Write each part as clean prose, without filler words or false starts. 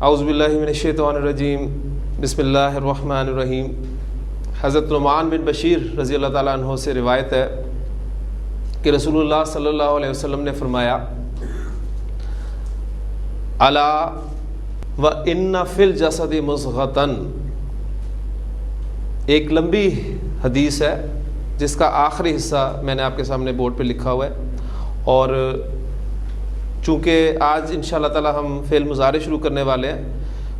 اعوذ باللہ من الشیطان الرجیم بسم اللہ الرحمن الرحیم۔ حضرت نعمان بن بشیر رضی اللہ تعالیٰ عنہ سے روایت ہے کہ رسول اللہ صلی اللہ علیہ وسلم نے فرمایا الا وَإِنَّ فِي الْجَسَدِ مُضْغَةً، ایک لمبی حدیث ہے جس کا آخری حصہ میں نے آپ کے سامنے بورڈ پہ لکھا ہوا ہے، اور چونکہ آج انشاءاللہ تعالی ہم فعل مضارع شروع کرنے والے ہیں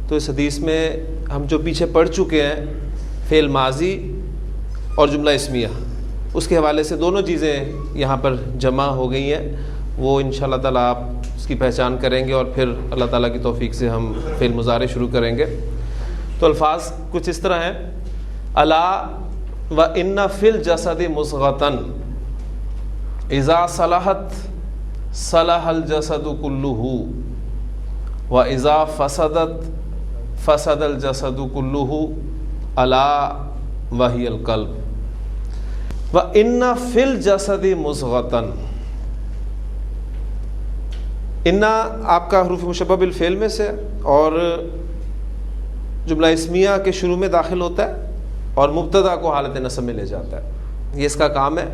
تو اس حدیث میں ہم جو پیچھے پڑھ چکے ہیں فعل ماضی اور جملہ اسمیہ، اس کے حوالے سے دونوں چیزیں یہاں پر جمع ہو گئی ہیں، وہ انشاءاللہ تعالی آپ اس کی پہچان کریں گے اور پھر اللہ تعالیٰ کی توفیق سے ہم فعل مضارع شروع کریں گے۔ تو الفاظ کچھ اس طرح ہیں، الا وَإِنَّ فِي الْجَسَدِ مُضْغَةً اِذَا صَلَحَتْ صَلَحَ الْجَسَدُ كُلُّهُ وَإِذَا فَسَدَتْ فَسَدَ الْجَسَدُ كُلُّهُ أَلَا وَهِيَ الْقَلْبُ وَإِنَّ فِي الْجَسَدِ مُضْغَةً، ان آپ کا حروف مشبہ بالفعل میں سے اور جملہ اسمیہ کے شروع میں داخل ہوتا ہے اور مبتدا کو حالت نصب میں لے جاتا ہے، یہ اس کا کام ہے۔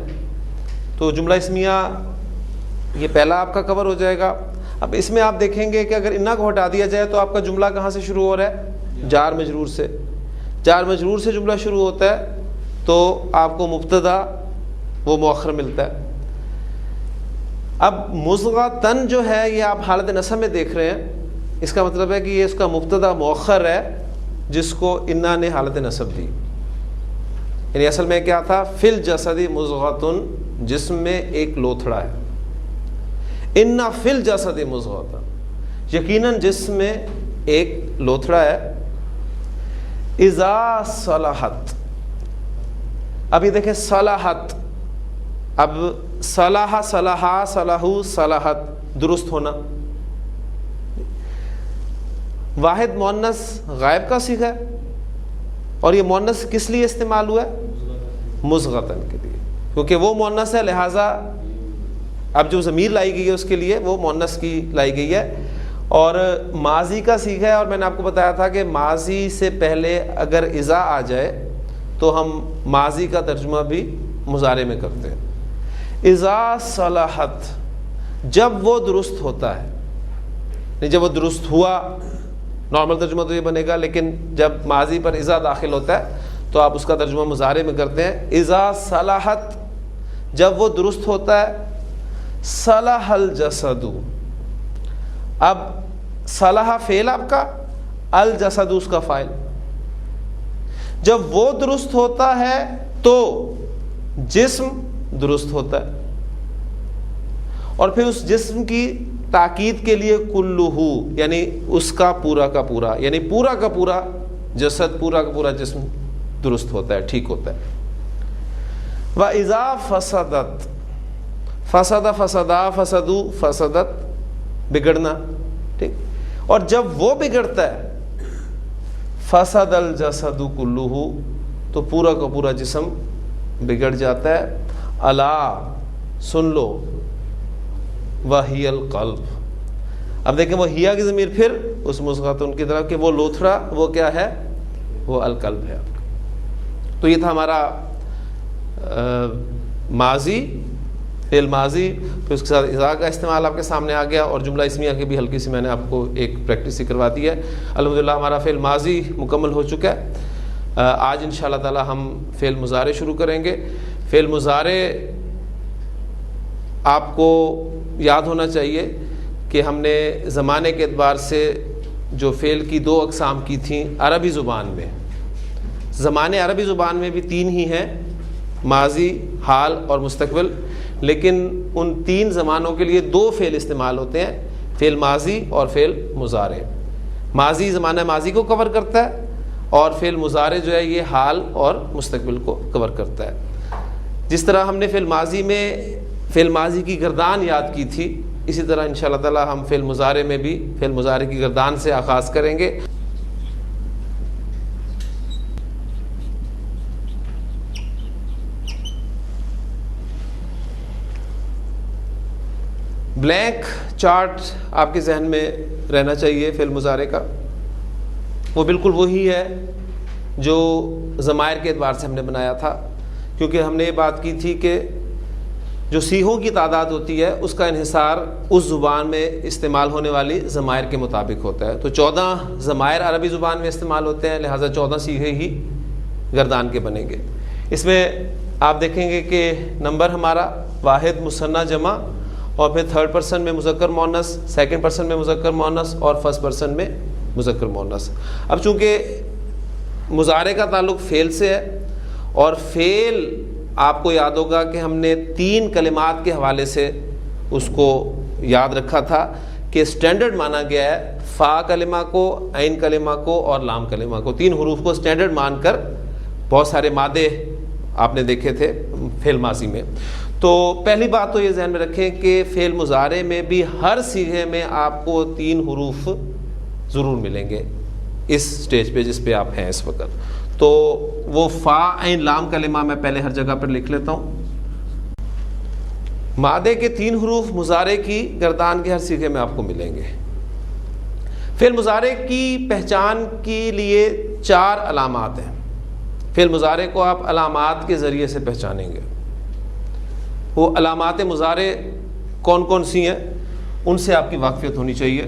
تو جملہ اسمیہ یہ پہلا آپ کا کور ہو جائے گا۔ اب اس میں آپ دیکھیں گے کہ اگر انا کو ہٹا دیا جائے تو آپ کا جملہ کہاں سے شروع ہو رہا ہے؟ جار مجرور سے۔ جار مجرور سے جملہ شروع ہوتا ہے تو آپ کو مبتدا وہ مؤخر ملتا ہے۔ اب مضغۃً جو ہے یہ آپ حالت نصب میں دیکھ رہے ہیں، اس کا مطلب ہے کہ یہ اس کا مبتدا مؤخر ہے جس کو انا نے حالت نصب دی، یعنی اصل میں کیا تھا؟ فی الجسد مضغۃ، جسم میں ایک لوتھڑا ہے۔ ان فی الجسد مضغۃ، یقیناً جسم میں ایک لوتھڑا ہے۔ اذا صلحت، اب یہ دیکھیں صلحت، اب صلح صلحا صلحو صلحت، درست ہونا، واحد مؤنث غائب کا صیغہ ہے، اور یہ مؤنث کس لیے استعمال ہوا ہے؟ مضغۃً کے لیے، کیونکہ وہ مؤنث ہے، لہٰذا اب جو ضمیر لائی گئی ہے اس کے لیے وہ مؤنث کی لائی گئی ہے، اور ماضی کا صیغہ ہے، اور میں نے آپ کو بتایا تھا کہ ماضی سے پہلے اگر اذا آ جائے تو ہم ماضی کا ترجمہ بھی مضارع میں کرتے ہیں۔ اذا صلحت، جب وہ درست ہوتا ہے، نہیں جب وہ درست ہوا، نارمل ترجمہ تو یہ بنے گا، لیکن جب ماضی پر اذا داخل ہوتا ہے تو آپ اس کا ترجمہ مضارع میں کرتے ہیں۔ اذا صلحت، جب وہ درست ہوتا ہے، صلح الجسد، اب صلح فعل آپ کا، الجسد اس کا فاعل، جب وہ درست ہوتا ہے تو جسم درست ہوتا ہے، اور پھر اس جسم کی تاکید کے لیے کلہ، یعنی اس کا پورا یعنی پورا کا پورا جسد، پورا کا پورا جسم درست ہوتا ہے، ٹھیک ہوتا ہے۔ وَإِذَا فَسَدَتْ، فسد فسدا فسدو فسدت، بگڑنا، ٹھیک، اور جب وہ بگڑتا ہے فسد الجسد کلہ، تو پورا کا پورا جسم بگڑ جاتا ہے۔ الا، سن لو، وہی القلب، اب دیکھیں وہ ہیا کی ضمیر پھر اس مضغۃ کی طرف کہ وہ لوتھڑا وہ کیا ہے؟ وہ القلب ہے۔ تو یہ تھا ہمارا ماضی، فعل ماضی، پھر اس کے ساتھ اذا کا استعمال آپ کے سامنے آ گیا، اور جملہ اسمیہ کی بھی ہلکی سی میں نے آپ کو ایک پریکٹس ہی کروا دی ہے۔ الحمدللہ ہمارا فعل ماضی مکمل ہو چکا ہے۔ آج انشاءاللہ تعالی ہم فعل مضارع شروع کریں گے۔ فعل مضارع آپ کو یاد ہونا چاہیے کہ ہم نے زمانے کے اعتبار سے جو فعل کی دو اقسام کی تھیں عربی زبان میں، زمانے عربی زبان میں بھی تین ہی ہیں، ماضی، حال اور مستقبل، لیکن ان تین زمانوں کے لیے دو فعل استعمال ہوتے ہیں، فعل ماضی اور فعل مضارع۔ ماضی زمانہ ماضی کو کور کرتا ہے، اور فعل مضارع جو ہے یہ حال اور مستقبل کو کور کرتا ہے۔ جس طرح ہم نے فعل ماضی میں فعل ماضی کی گردان یاد کی تھی، اسی طرح انشاءاللہ تعالی ہم فعل مضارع میں بھی فعل مضارع کی گردان سے آغاز کریں گے۔ بلینک چارٹ آپ کے ذہن میں رہنا چاہیے فعل مضارع کا۔ وہ بالکل وہی ہے جو ضمائر کے اعتبار سے ہم نے بنایا تھا، کیونکہ ہم نے یہ بات کی تھی کہ جو سیغوں کی تعداد ہوتی ہے اس کا انحصار اس زبان میں استعمال ہونے والی ضمائر کے مطابق ہوتا ہے. تو 14 ضمائر عربی زبان میں استعمال ہوتے ہیں، لہٰذا 14 صیغے ہی گردان کے بنیں گے. اس میں آپ دیکھیں گے کہ نمبر ہمارا واحد، مثنیٰ، جمع، اور پھر تھرڈ پرسن میں مذکر مؤنث، سیکنڈ پرسن میں مذکر مؤنث، اور فرسٹ پرسن میں مذکر مؤنث. اب چونکہ مضارع کا تعلق فعل سے ہے، اور فعل آپ کو یاد ہوگا کہ ہم نے 3 کلمات کے حوالے سے اس کو یاد رکھا تھا کہ اسٹینڈرڈ مانا گیا ہے فا کلمہ کو، عین کلمہ کو اور لام کلمہ کو. 3 حروف کو اسٹینڈرڈ مان کر بہت سارے مادے آپ نے دیکھے تھے فعل ماضی میں. تو پہلی بات تو یہ ذہن میں رکھیں کہ فعل مضارع میں بھی ہر صیغے میں آپ کو 3 حروف ضرور ملیں گے اس سٹیج پہ جس پہ آپ ہیں اس وقت. تو وہ فا عین لام کلمہ میں پہلے ہر جگہ پر لکھ لیتا ہوں. مادے کے 3 حروف مضارع کی گردان کے ہر صیغے میں آپ کو ملیں گے. فعل مضارع کی پہچان کے لیے 4 علامات ہیں. فعل مضارع کو آپ علامات کے ذریعے سے پہچانیں گے. وہ علامات مضارع کون کون سی ہیں ان سے آپ کی واقفیت ہونی چاہیے.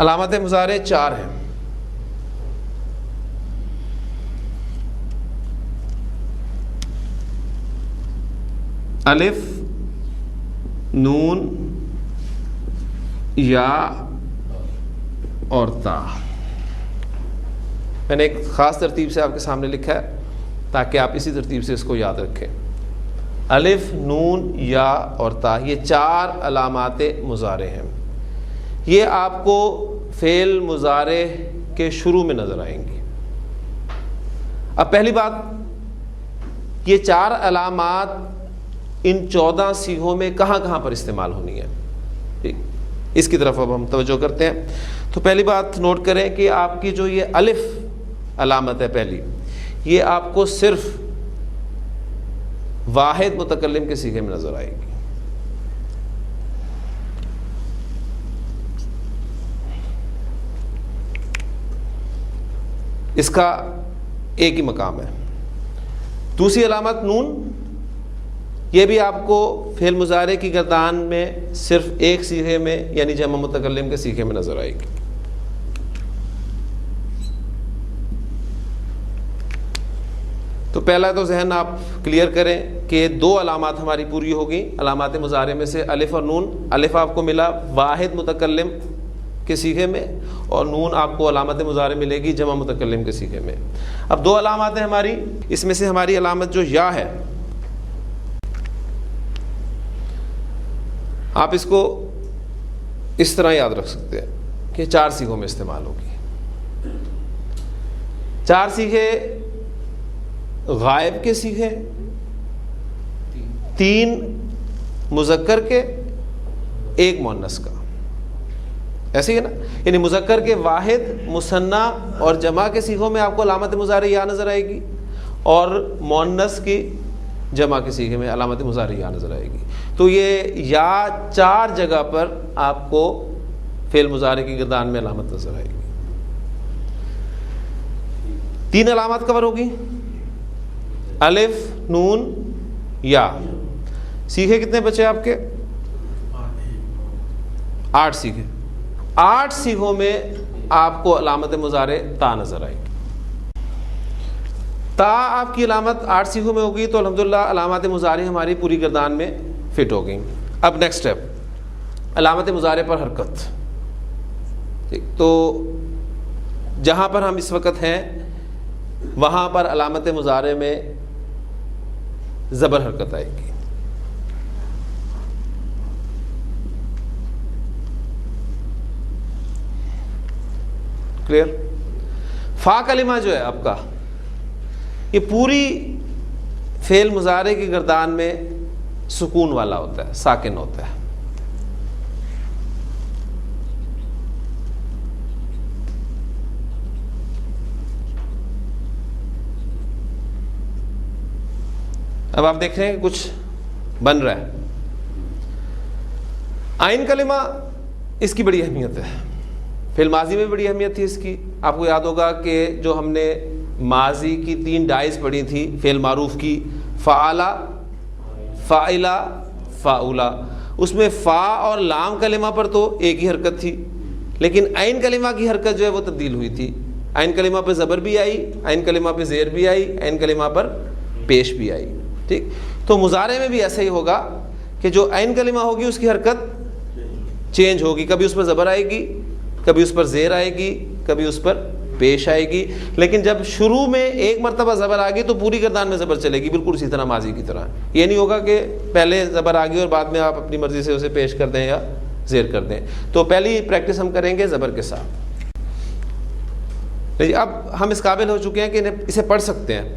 علامات مضارع 4 ہیں. الف، نون، یا اور تا. میں نے ایک خاص ترتیب سے آپ کے سامنے لکھا ہے تاکہ آپ اسی ترتیب سے اس کو یاد رکھیں. الف، نون، یا اور تا، یہ 4 علامات مضارع ہیں. یہ آپ کو فعل مضارع کے شروع میں نظر آئیں گی. اب پہلی بات، یہ 4 علامات ان 14 صیغوں میں کہاں کہاں پر استعمال ہونی ہے. ٹھیک، اس کی طرف اب ہم توجہ کرتے ہیں. تو پہلی بات نوٹ کریں کہ آپ کی جو یہ الف علامت ہے پہلی، یہ آپ کو صرف واحد متکلم کے صیغے میں نظر آئے گی. اس کا ایک ہی مقام ہے. دوسری علامت نون، یہ بھی آپ کو فعل مضارع کی گردان میں صرف ایک صیغے میں یعنی جمع متکلم کے صیغے میں نظر آئے گی. تو پہلا تو ذہن آپ کلیئر کریں کہ 2 علامات ہماری پوری ہوگی علامات مضارع میں سے الف اور نون. الف آپ کو ملا واحد متکلم کے صیغے میں، اور نون آپ کو علامت مضارع ملے گی جمع متکلم کے صیغے میں. اب 2 علامات ہیں ہماری. اس میں سے ہماری علامت جو یا ہے، آپ اس کو اس طرح یاد رکھ سکتے ہیں کہ 4 صیغوں میں استعمال ہوگی. 4 صیغے غائب کے صیغے، 3 مذکر کے، 1 مؤنث کا. ایسے ہی ہے نا، یعنی مذکر کے واحد، مثنیٰ اور جمع کے صیغوں میں آپ کو علامت مضارع یا نظر آئے گی، اور مؤنث کی جمع کے صیغے میں علامت مضارع یا نظر آئے گی. تو یہ یا 4 جگہ پر آپ کو فعل مضارع کی گردان میں علامت نظر آئے گی. 3 علامات کور ہوگی، الف، نون، یا. صیغے کتنے بچے آپ کے؟ 8 صیغے. 8 صیغوں میں آپ کو علامت مضارع تا نظر آئے گی. تا آپ کی علامت 8 صیغوں میں ہوگی تو الحمدللہ علامات مضارع ہماری پوری گردان میں فٹ ہو گئی. اب نیکسٹ اسٹیپ، علامت مضارع پر حرکت. تو جہاں پر ہم اس وقت ہیں وہاں پر علامت مضارع میں زبر حرکت آئے گی. کلیئر؟ فا کلمہ جو ہے آپ کا، یہ پوری فعل مضارع کی گردان میں سکون والا ہوتا ہے، ساکن ہوتا ہے. اب آپ دیکھ رہے ہیں کہ کچھ بن رہا ہے. آئین کلمہ اس کی بڑی اہمیت ہے، فعل ماضی میں بڑی اہمیت تھی اس کی. آپ کو یاد ہوگا کہ جو ہم نے ماضی کی 3 ڈائز پڑھی تھی فعل معروف کی، فعلا، فاعلا، فاعولا، اس میں فا اور لام کلمہ پر تو ایک ہی حرکت تھی، لیکن عین کلمہ کی حرکت جو ہے وہ تبدیل ہوئی تھی. عین کلمہ پہ زبر بھی آئی، عین کلمہ پہ زیر بھی آئی، عین کلمہ پر پیش بھی آئی. ٹھیک، تو مضارع میں بھی ایسا ہی ہوگا کہ جو عین کلمہ ہوگی اس کی حرکت چینج ہوگی، کبھی اس پر زبر آئے گی، کبھی اس پر زیر آئے گی، کبھی اس پر پیش آئے گی. لیکن جب شروع میں ایک مرتبہ زبر آ گئی تو پوری گردان میں زبر چلے گی، بالکل اسی طرح ماضی کی طرح. یہ نہیں ہوگا کہ پہلے زبر آ گئی اور بعد میں آپ اپنی مرضی سے اسے پیش کر دیں یا زیر کر دیں. تو پہلی پریکٹس ہم کریں گے زبر کے ساتھ. اب ہم اس قابل ہو چکے ہیں کہ اسے پڑھ سکتے ہیں،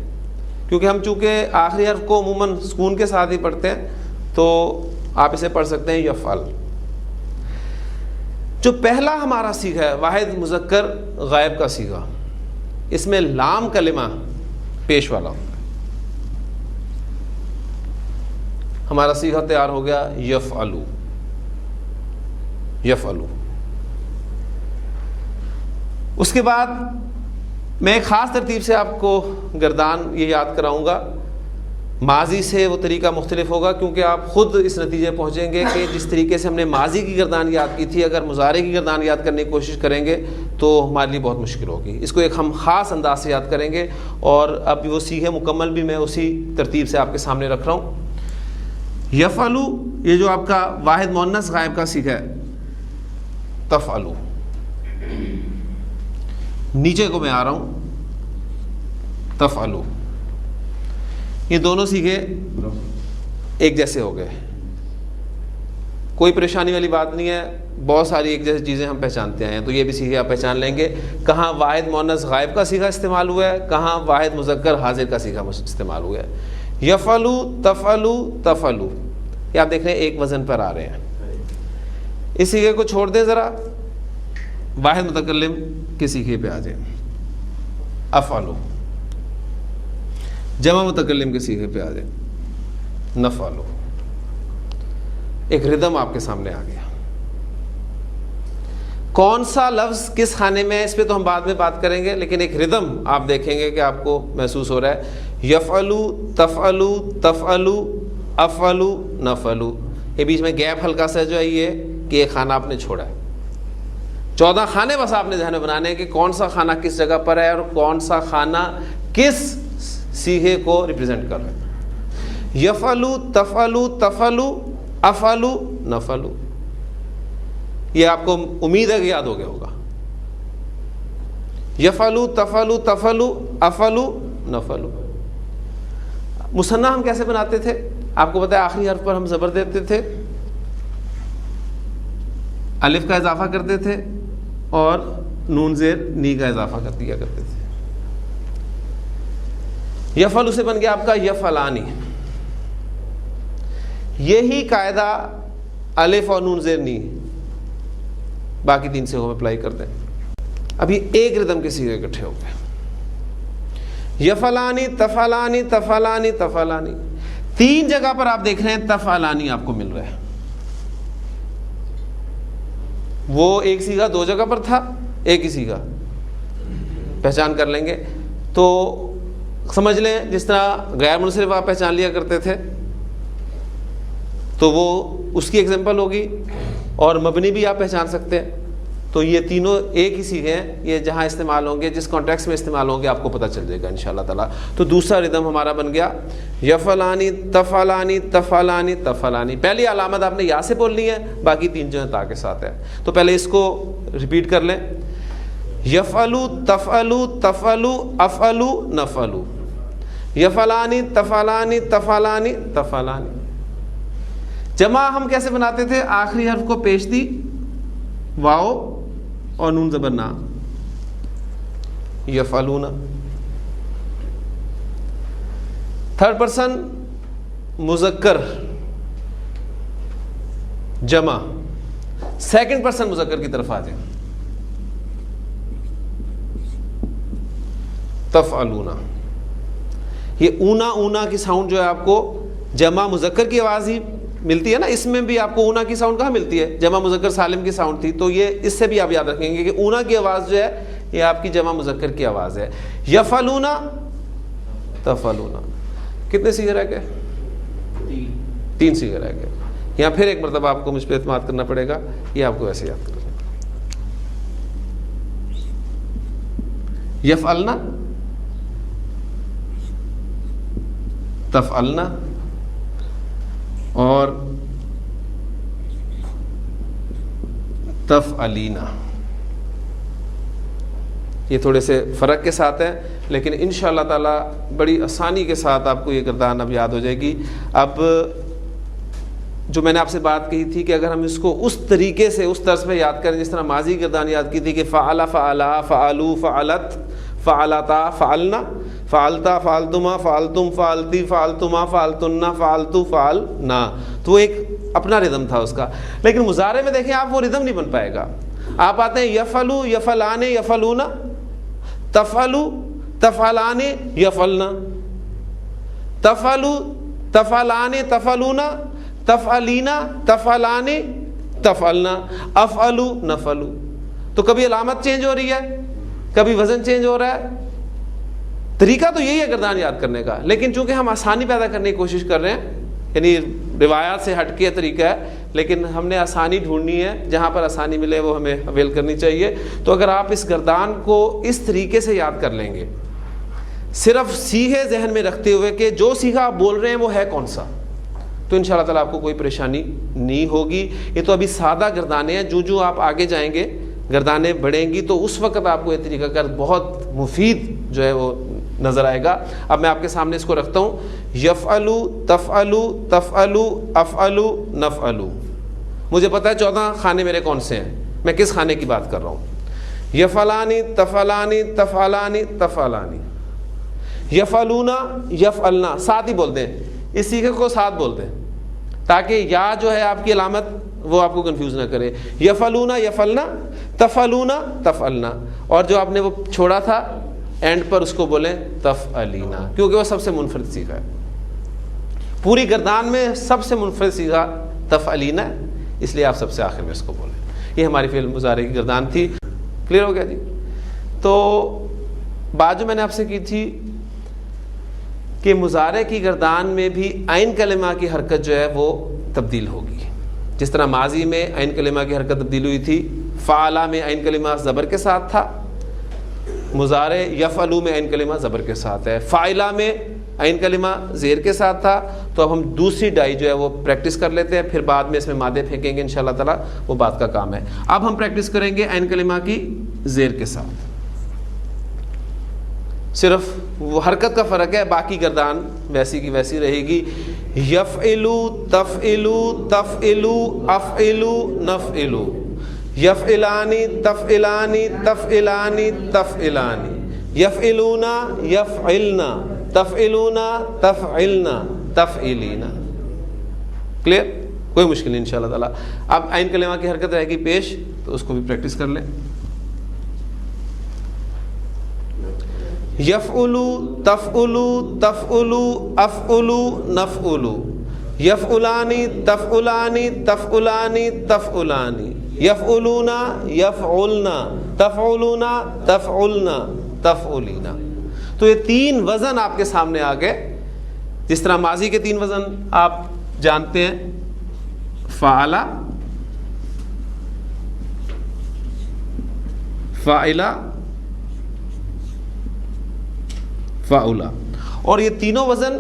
کیونکہ ہم چونکہ آخری حرف کو عموماً سکون کے ساتھ ہی پڑھتے ہیں، تو آپ اسے پڑھ سکتے ہیں یفعل. جو پہلا ہمارا صیغہ ہے واحد مذکر غائب کا صیغہ، اس میں لام کلمہ پیش والا ہوتا ہے. ہمارا صیغہ تیار ہو گیا یفعلو. یفعلو. اس کے بعد میں ایک خاص ترتیب سے آپ کو گردان یہ یاد کراؤں گا. ماضی سے وہ طریقہ مختلف ہوگا، کیونکہ آپ خود اس نتیجے پہنچیں گے کہ جس طریقے سے ہم نے ماضی کی گردان یاد کی تھی، اگر مضارع کی گردان یاد کرنے کی کوشش کریں گے تو ہمارے لیے بہت مشکل ہوگی. اس کو ایک ہم خاص انداز سے یاد کریں گے، اور اب وہ صیغے مکمل بھی میں اسی ترتیب سے آپ کے سامنے رکھ رہا ہوں. یفعلو، یہ جو آپ کا واحد مؤنث غائب کا صیغہ ہے. تفعلو، نیچے کو میں آ رہا ہوں. تفعلو، یہ دونوں صیغے ایک جیسے ہو گئے، کوئی پریشانی والی بات نہیں ہے. بہت ساری ایک جیسی چیزیں ہم پہچانتے ہیں، تو یہ بھی صیغے آپ پہچان لیں گے. کہاں واحد مؤنث غائب کا صیغہ استعمال ہوا ہے، کہاں واحد مذکر حاضر کا صیغہ استعمال ہوا ہے. یفعلو، تفعلو، تفعلو، یہ آپ دیکھ رہے ہیں ایک وزن پر آ رہے ہیں. اس صیغے کو چھوڑ دیں ذرا، واحد متکلم کے صیغے پہ آ جائیں. افعلو. جمع متکلم کے صیغے پہ آ جائیں. نفعلو. ایک ردم آپ کے سامنے آ گیا. کون سا لفظ کس خانے میں ہے اس پہ تو ہم بعد میں بات کریں گے، لیکن ایک ردم آپ دیکھیں گے کہ آپ کو محسوس ہو رہا ہے. یفعلو، تفعلو، تفعلو، افعلو، نفعلو. یہ بیچ میں گیپ ہلکا سا جو ہے یہ کہ ایک خانہ آپ نے چھوڑا ہے. 14 خانے بس آپ نے ذہن میں بنانے ہیں کہ کون سا خانہ کس جگہ پر ہے اور کون سا خانہ کس صیغے کو ریپرزینٹ کر رہا ہے. یفعلو، تفعلو، تفعلو، افعلو، نفعلو. یہ آپ کو امید ہے کہ یاد ہو گیا ہوگا. یفعلو، تفعلو، تفعلو، افعلو، نفعلو. مثنیٰ ہم کیسے بناتے تھے؟ آپ کو پتہ ہے آخری حرف پر ہم زبر دیتے تھے، الف کا اضافہ کرتے تھے اور نون زیر نی کا اضافہ کر دیا کرتے تھے. یفعلو سے بن گیا آپ کا یفعلانی. یہی قاعدہ الف اور نون زیر نی باقی 3 سے ہم اپلائی کر دیں. ابھی ایک ردم کے صیغے اکٹھے ہو گئے. یفعلانی، تفعلانی، تفعلانی، تفعلانی. 3 جگہ پر آپ دیکھ رہے ہیں تفعلانی آپ کو مل رہا ہے. وہ ایک صیغہ 2 جگہ پر تھا، ایک ہی صیغہ پہچان کر لیں گے تو سمجھ لیں جس طرح غیر منصرف آپ پہچان لیا کرتے تھے تو وہ اس کی ایگزامپل ہوگی، اور مبنی بھی آپ پہچان سکتے ہیں. تو یہ تینوں ایک ہی صیغے ہیں، یہ جہاں استعمال ہوں گے جس کانٹیکس میں استعمال ہوں گے آپ کو پتہ چل جائے گا انشاءاللہ تعالیٰ. تو دوسرا ردم ہمارا بن گیا یفعلانی، تفعلانی، تفعلانی، تفعلانی. پہلی علامت آپ نے یا سے بولنی ہے، باقی 3 جو ہیں تا کے ساتھ ہے. تو پہلے اس کو ریپیٹ کر لیں. یفعلو، تفعلو، تفعلو، افعلو، نفعلو. یفعلانی، تفعلانی، تفعلانی، تفعلانی. جمع ہم کیسے بناتے تھے؟ آخری حرف کو پیش دی، واو اور نون زبر نا. یفعلون. 3rd پرسن مذکر جمع. 2nd پرسن مذکر کی طرف آ جائیں. تفعلون. یہ اونا اونا کی ساؤنڈ جو ہے آپ کو جمع مذکر کی آواز ہی ملتی ہے نا، اس میں بھی آپ کو اونا کی ساؤنڈ کہاں ملتی ہے؟ جمع مذکر سالم کی ساؤنڈ تھی. تو یہ اس سے بھی آپ یاد رکھیں گے کہ اونا کی آواز جو ہے یہ آپ کی جمع مذکر کی آواز ہے. یفعلونا تفعلونا. کتنے صیغے رہ گئے؟ 3 صیغے رہ گئے. یہاں پھر ایک مرتبہ آپ کو مجھ پہ اعتماد کرنا پڑے گا، یہ آپ کو ایسے یاد کرنا. یفعلنا تفعلنا اور تفعلینا. یہ تھوڑے سے فرق کے ساتھ ہیں، لیکن انشاءاللہ تعالی بڑی آسانی کے ساتھ آپ کو یہ گردان اب یاد ہو جائے گی. اب جو میں نے آپ سے بات کہی تھی کہ اگر ہم اس کو اس طریقے سے اس طرز پہ یاد کریں جس طرح ماضی گردان یاد کی تھی کہ فعل فعلا فعلو فعلت فعلتا فعلنا فعلتا فعلتما فعلتم فعلتی فعلتما فعلتنا فعلتو فعلنا، تو وہ ایک اپنا ردم تھا اس کا. لیکن مضارع میں دیکھیں آپ وہ ردم نہیں بن پائے گا. آپ آتے ہیں یفعلو یفعلان یفعلونا، تفعلو تفعلان یفعلنا، تفعلو تفعلان تفعلونا، تفعلینا تفعلان تفعلنا، افعلو نفعلو. تو کبھی علامت چینج ہو رہی ہے، کبھی وزن چینج ہو رہا ہے. طریقہ تو یہی ہے گردان یاد کرنے کا، لیکن چونکہ ہم آسانی پیدا کرنے کی کوشش کر رہے ہیں، یعنی روایات سے ہٹ کے طریقہ ہے، لیکن ہم نے آسانی ڈھونڈنی ہے. جہاں پر آسانی ملے وہ ہمیں اویل کرنی چاہیے. تو اگر آپ اس گردان کو اس طریقے سے یاد کر لیں گے، صرف صیغے ذہن میں رکھتے ہوئے کہ جو صیغہ آپ بول رہے ہیں وہ ہے کون سا، تو انشاءاللہ تعالیٰ آپ کو کوئی پریشانی نہیں ہوگی. یہ تو ابھی سادہ گردانے ہیں، جو آپ آگے جائیں گے گردانے بڑھیں گی تو اس وقت آپ کو یہ طریقہ کار بہت مفید جو ہے وہ نظر آئے گا. اب میں آپ کے سامنے اس کو رکھتا ہوں. یفعلو تفعلو تفعلو افعلو نفعلو. مجھے پتہ ہے 14 خانے میرے کون سے ہیں، میں کس خانے کی بات کر رہا ہوں. یفعلانی تفعلانی تفعلانی تفعلانی. یفعلونا یفعلنا، ساتھ ہی بول دیں، اس سیغے کو ساتھ بول دیں تاکہ یا جو ہے آپ کی علامت وہ آپ کو کنفیوز نہ کرے. یفعلونا یفعلنا تفعلونا تفعلنا، اور جو آپ نے وہ چھوڑا تھا اینڈ پر اس کو بولیں تفعلینا، کیونکہ وہ سب سے منفرد صیغہ ہے. پوری گردان میں سب سے منفرد صیغہ تفعلینا ہے، اس لیے آپ سب سے آخر میں اس کو بولیں. یہ ہماری فعل مضارع کی گردان تھی. کلیئر ہو گیا جی؟ تو بات جو میں نے آپ سے کی تھی کہ مضارع کی گردان میں بھی عین کلمہ کی حرکت جو ہے وہ تبدیل ہوگی. جس طرح ماضی میں عین کلمہ کی حرکت تبدیل ہوئی تھی، فعلا میں عین کلمہ زبر کے ساتھ تھا، مضارع یفعلو میں عین کلمہ زبر کے ساتھ ہے، فاعلہ میں عین کلمہ زیر کے ساتھ تھا. تو اب ہم دوسری ڈائی جو ہے وہ پریکٹس کر لیتے ہیں، پھر بعد میں اس میں مادے پھینکیں گے انشاءاللہ تعالی، وہ بات کا کام ہے. اب ہم پریکٹس کریں گے عین کلمہ کی زیر کے ساتھ. صرف وہ حرکت کا فرق ہے، باقی گردان ویسی کی ویسی رہے گی. یفعلو تفعلو تفعلو افعلو نفعلو. یفعلانی تفعلانی تفعلانی تفعلانی. یفعلونا یفعلنا تفعلونا تفعلنا تفعلینا. کلیئر؟ کوئی مشکل نہیں انشاءاللہ تعالی. اب عین کلمہ کی حرکت رہے گی پیش، تو اس کو بھی پریکٹس کر لیں. یفعلو تفعلو تفعلو افعلو نفعلو. یفعلانی تفعلانی تفعلانی تفعلانی. یفعلونا یفعلنا تفعلونا تفعلنا تفعلینا. تو یہ 3 وزن آپ کے سامنے آ گئے. جس طرح ماضی کے 3 وزن آپ جانتے ہیں، فعلا فاعلا فاعلا، اور یہ تینوں وزن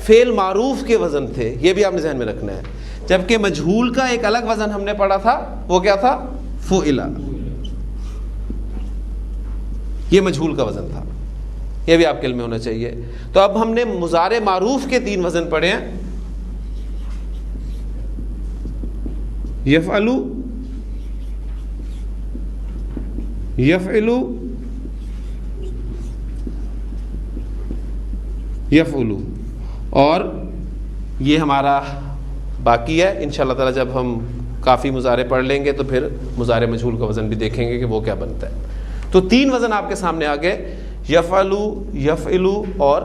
فعل معروف کے وزن تھے، یہ بھی آپ نے ذہن میں رکھنا ہے. جبکہ مجہول کا ایک الگ وزن ہم نے پڑھا تھا، وہ کیا تھا؟ فعلا. یہ مجہول کا وزن تھا، یہ بھی آپ کے علم میں ہونا چاہیے. تو اب ہم نے مضارع معروف کے 3 وزن پڑھے ہیں. یفعلو یفعلو یفعلو، اور یہ ہمارا باقی ہے. انشاءاللہ تعالی جب ہم کافی مضارع پڑھ لیں گے تو پھر مضارع مجہول کا وزن بھی دیکھیں گے کہ وہ کیا بنتا ہے. تو 3 وزن آپ کے سامنے آ گئے، یفعلو یفعلو اور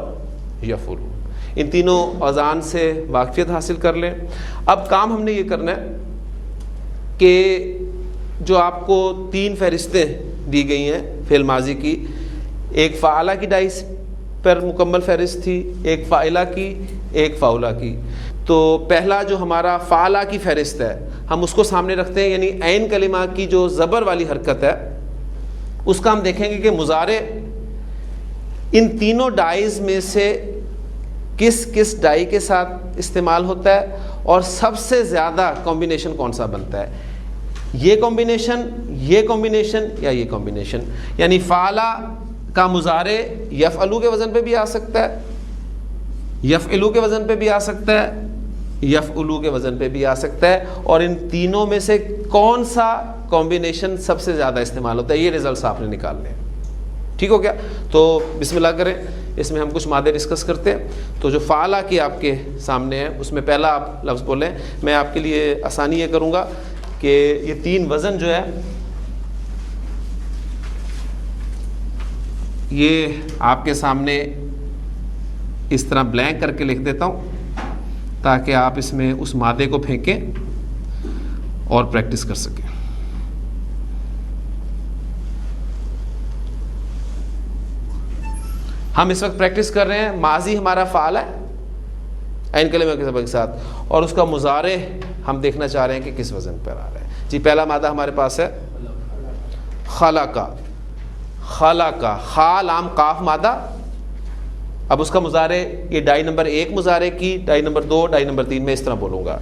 یفعلو. ان تینوں اوزان سے واقفیت حاصل کر لیں. اب کام ہم نے یہ کرنا ہے کہ جو آپ کو 3 فہرستیں دی گئی ہیں فعل ماضی کی، ایک فعلہ کی ڈائی پر مکمل فہرست تھی، ایک فاعلہ کی، ایک فاعلہ کی. تو پہلا جو ہمارا فعلہ کی فہرست ہے ہم اس کو سامنے رکھتے ہیں، یعنی عین کلمہ کی جو زبر والی حرکت ہے اس کا ہم دیکھیں گے کہ مضارع ان تینوں ڈائز میں سے کس کس ڈائی کے ساتھ استعمال ہوتا ہے اور سب سے زیادہ کمبینیشن کون سا بنتا ہے، یہ کمبینیشن، یہ کمبینیشن یا یہ کمبینیشن. یعنی فعلہ کا مضارع یفعلو کے وزن پہ بھی آ سکتا ہے، یفعلو کے وزن پہ بھی آ سکتا ہے، یفعلو کے وزن پہ بھی آ سکتا ہے، اور ان تینوں میں سے کون سا کمبینیشن سب سے زیادہ استعمال ہوتا ہے، یہ ریزلٹس آپ نے نکالنے ہیں. ٹھیک ہو گیا؟ تو بسم اللہ کریں. اس میں ہم کچھ مادے ڈسکس کرتے ہیں. تو جو فعلہ کی آپ کے سامنے ہے اس میں پہلا آپ لفظ بولیں. میں آپ کے لیے آسانی یہ کروں گا کہ یہ 3 وزن جو ہے یہ آپ کے سامنے اس طرح بلینک کر کے لکھ دیتا ہوں تاکہ آپ اس میں اس مادے کو پھینکیں اور پریکٹس کر سکیں. ہم اس وقت پریکٹس کر رہے ہیں ماضی ہمارا فعل ہے عین کلمہ کے سبق کے ساتھ، اور اس کا مضارع ہم دیکھنا چاہ رہے ہیں کہ کس وزن پر آ رہا ہے. جی پہلا مادہ ہمارے پاس ہے خلقہ. خلقہ، خا لام قاف مادہ. اب اس کا مضارع یہ ڈائی نمبر 1 مضارع کی، ڈائی نمبر 2، ڈائی نمبر 3 میں اس طرح بولوں گا.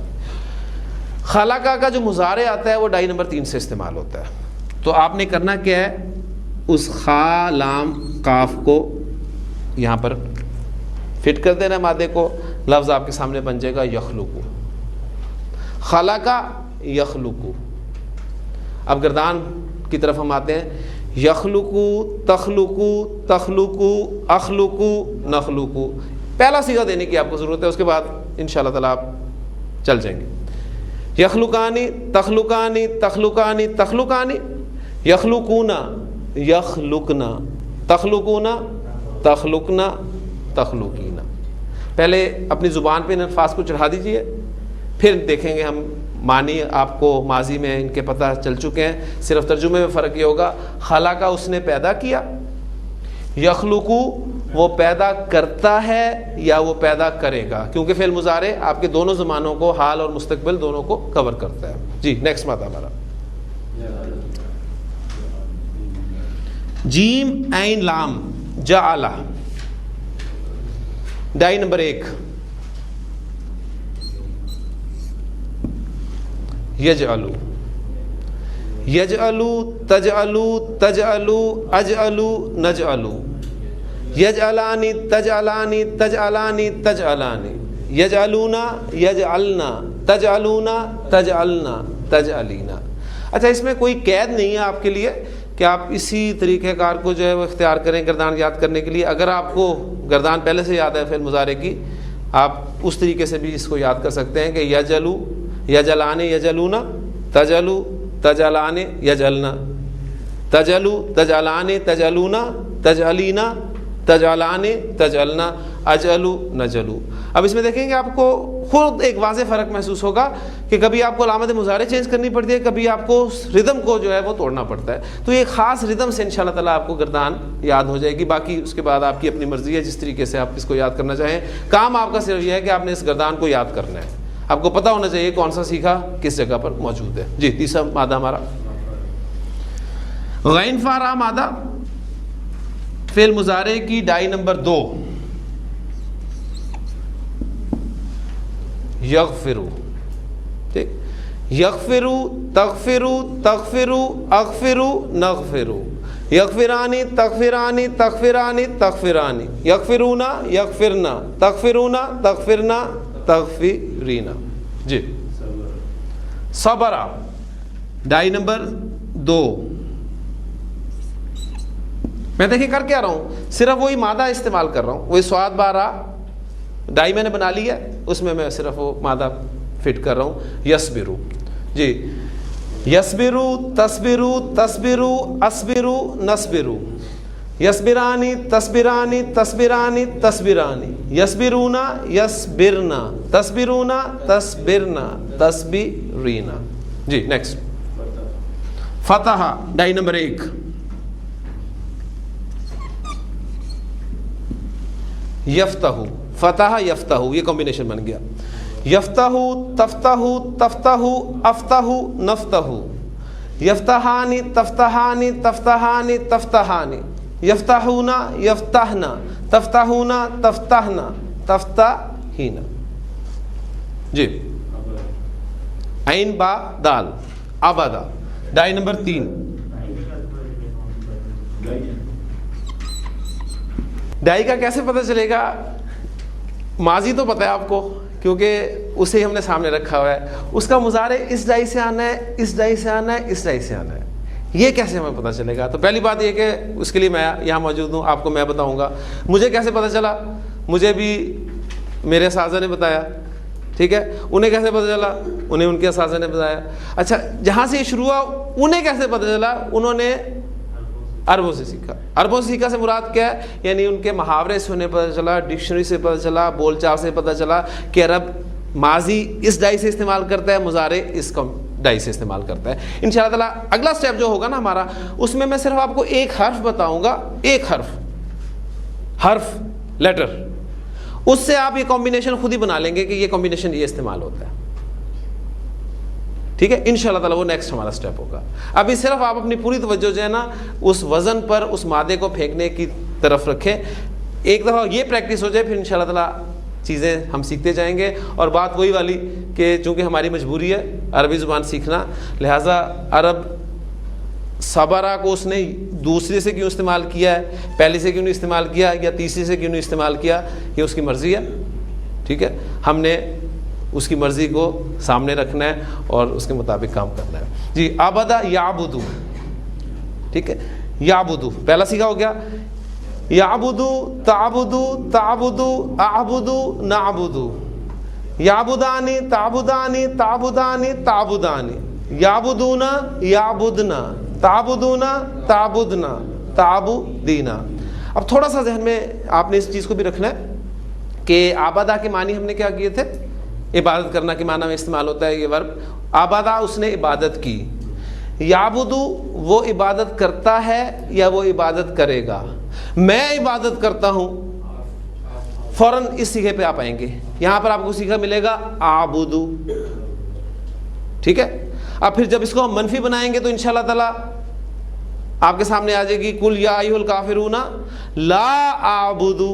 خلقہ کا جو مضارع آتا ہے وہ ڈائی نمبر 3 سے استعمال ہوتا ہے. تو آپ نے کرنا کیا ہے، اس خا لام قاف کو یہاں پر فٹ کر دینا مادے کو. لفظ آپ کے سامنے بن جائے گا یخلقو. خلقہ یخلقو. اب گردان کی طرف ہم آتے ہیں. یخلقو، تخلقو، تخلقو، اخلقو، نخلقو. پہلا صیغہ دینے کی آپ کو ضرورت ہے، اس کے بعد انشاءاللہ تعالیٰ آپ چل جائیں گے. یخلقانی، تخلقانی، تخلقانی، تخلقانی. یخلقونا، یخلقنا، تخلقونا، تخلقنا، تخلقینا. پہلے اپنی زبان پہ ان الفاظ کو چڑھا دیجئے، پھر دیکھیں گے ہم معنی آپ کو ماضی میں ان کے پتہ چل چکے ہیں. صرف ترجمے میں فرق یہ ہوگا، خلقہ اس نے پیدا کیا، یخلقو وہ پیدا کرتا ہے یا وہ پیدا کرے گا، کیونکہ فعل مضارع آپ کے دونوں زمانوں کو، حال اور مستقبل دونوں کو کور کرتا ہے. جی نیکسٹ مادہ ہمارا جیم عین لام جعل. ڈائی نمبر 1 یجعلو. یجعلو، تجعلو، تجعلو، اجعلو، نجعلو. یجعلانی، تجعلانی، تجعلانی، تجعلانی. یجعلونا، یجعلنا، تجعلونا، تجعلنا، تجعلینا. اچھا اس میں کوئی قید نہیں ہے آپ کے لیے کہ آپ اسی طریقہ کار کو جو ہے وہ اختیار کریں گردان یاد کرنے کے لیے. اگر آپ کو گردان پہلے سے یاد ہے فعل مضارع کی، آپ اس طریقے سے بھی اس کو یاد کر سکتے ہیں کہ یجلو، یجلانے، یجلونا، تجلو، تجلانے، یجلنا، تجلو، تجلانے، تجلونا، تجلینا، تجلانے، تجلنا، اجلو، نجلو. اب اس میں دیکھیں گے آپ کو خود ایک واضح فرق محسوس ہوگا کہ کبھی آپ کو علامت مضارع چینج کرنی پڑتی ہے، کبھی آپ کو ردم کو جو ہے وہ توڑنا پڑتا ہے. تو یہ خاص ردم سے انشاءاللہ تعالیٰ آپ کو گردان یاد ہو جائے گی. باقی اس کے بعد آپ کی اپنی مرضی ہے جس طریقے سے آپ اس کو یاد کرنا چاہیں. کام آپ کا صرف یہ ہے کہ آپ نے اس گردان کو یاد کرنا ہے. آپ کو پتہ ہونا چاہیے کون سا سیکھا کس جگہ پر موجود ہے. جی تیسرا مادہ ہمارا غین فارا مادہ فعل مضارع کی ڈائی نمبر 2 یغفرو. ٹھیک، یغفرو، تغفرو، تغفرو، اغفرو، نغفرو. یغفرانی، تغفرانی، تغفرانی، تغفرانی. یغفرونا، یغفرنا، تغفرونا، تغفرنا، تغفرینا. جی صبرا ڈائی نمبر 2. میں دیکھیں کر کیا رہا ہوں، صرف وہی مادہ استعمال کر رہا ہوں. وہی سواد بارہ ڈائی میں نے بنا لی ہے، اس میں صرف وہ مادہ فٹ کر رہا ہوں. یصبرو. جی یصبرو، تصبرو، تصبرو، اصبرو، نصبرو. یصبرانی تصبرانی تصبرانی تصبرانی، یصبرونا یصبرنا، تصبرونا تصبرنا، تصبرینا۔ جی نیکسٹ، فتح، ڈائی نمبر 1، یفتح، فتح یفتح، یہ کمبینیشن بن گیا۔ یفتح تفتح تفتح افتح نفتح، یفتحانی تفتحانی تفتحانی تفتحانی، یفتحون یفتحنا تفتحون تفتحنا تفتحینا۔ جی، عین با دال، ابدا، ڈائی نمبر 3، ڈائی کا کیسے پتہ چلے گا؟ ماضی تو پتہ ہے آپ کو کیونکہ اسے ہم نے سامنے رکھا ہوا ہے، اس کا مضارع اس ڈائی سے آنا ہے، اس ڈائی سے آنا ہے، اس ڈائی سے آنا ہے، یہ کیسے ہمیں پتہ چلے گا؟ تو پہلی بات یہ کہ اس کے لیے میں یہاں موجود ہوں، آپ کو میں بتاؤں گا۔ مجھے کیسے پتہ چلا؟ مجھے بھی میرے اساتذہ نے بتایا، ٹھیک ہے؟ انہیں کیسے پتہ چلا؟ انہیں ان کے اساتذہ نے بتایا۔ اچھا، جہاں سے یہ شروع ہوا انہیں کیسے پتہ چلا؟ انہوں نے عربوں سے سیکھا۔ عربوں سے سیکھا سے مراد کیا ہے؟ یعنی ان کے محاورے سے انہیں پتہ چلا، ڈکشنری سے پتہ چلا، بول چال سے پتہ چلا کہ عرب ماضی اس ڈائی سے استعمال کرتا ہے، مضارع اس ڈائی سے استعمال کرتا ہے۔ انشاءاللہ تعالیٰ اگلا سٹیپ جو ہوگا نا ہمارا، اس میں میں صرف آپ کو ایک حرف بتاؤں گا، ایک حرف لیٹر، اس سے آپ یہ کمبینیشن خود ہی بنا لیں گے کہ یہ کمبینیشن یہ استعمال ہوتا ہے، ٹھیک ہے؟ انشاءاللہ تعالیٰ وہ نیکسٹ ہمارا سٹیپ ہوگا۔ ابھی صرف آپ اپنی پوری توجہ جو ہے نا اس وزن پر، اس مادے کو پھینکنے کی طرف رکھیں۔ ایک دفعہ یہ پریکٹس ہو جائے پھر انشاءاللہ تعالیٰ چیزیں ہم سیکھتے جائیں گے۔ اور بات وہی والی کہ چونکہ ہماری مجبوری ہے عربی زبان سیکھنا، لہٰذا عرب صبرا کو اس نے دوسرے سے کیوں استعمال کیا ہے، پہلے سے کیوں نہیں استعمال کیا، یا تیسرے سے کیوں نہیں استعمال کیا، یہ اس کی مرضی ہے، ٹھیک ہے؟ ہم نے اس کی مرضی کو سامنے رکھنا ہے اور اس کے مطابق کام کرنا ہے۔ جی، عبدہ یعبدو، ٹھیک ہے؟ یعبدو پہلا سیکھا ہو گیا، یعبدو تعبدو تعبدو اعبدو نعبدو، یعبدانی تعبدانی تعبدانی تعبدانی، یعبدونا یعبدنا تعبدونا تعبدنا تعبدینا۔ اب تھوڑا سا ذہن میں آپ نے اس چیز کو بھی رکھنا ہے کہ عبادہ کے معنی ہم نے کیا کیے تھے؟ عبادت کرنا کے معنی میں استعمال ہوتا ہے یہ ورب۔ عبادہ اس نے عبادت کی، یعبدو وہ عبادت کرتا ہے یا وہ عبادت کرے گا؟ میں عبادت کرتا ہوں، فوراً اس صیغے پہ آپ آئیں گے، یہاں پر آپ کو صیغہ ملے گا اعبدو، ٹھیک ہے؟ اب پھر جب اس کو ہم منفی بنائیں گے تو انشاءاللہ تعالیٰ آپ کے سامنے آ جائے گی قل یا ایھا الکافرون لا اعبدو،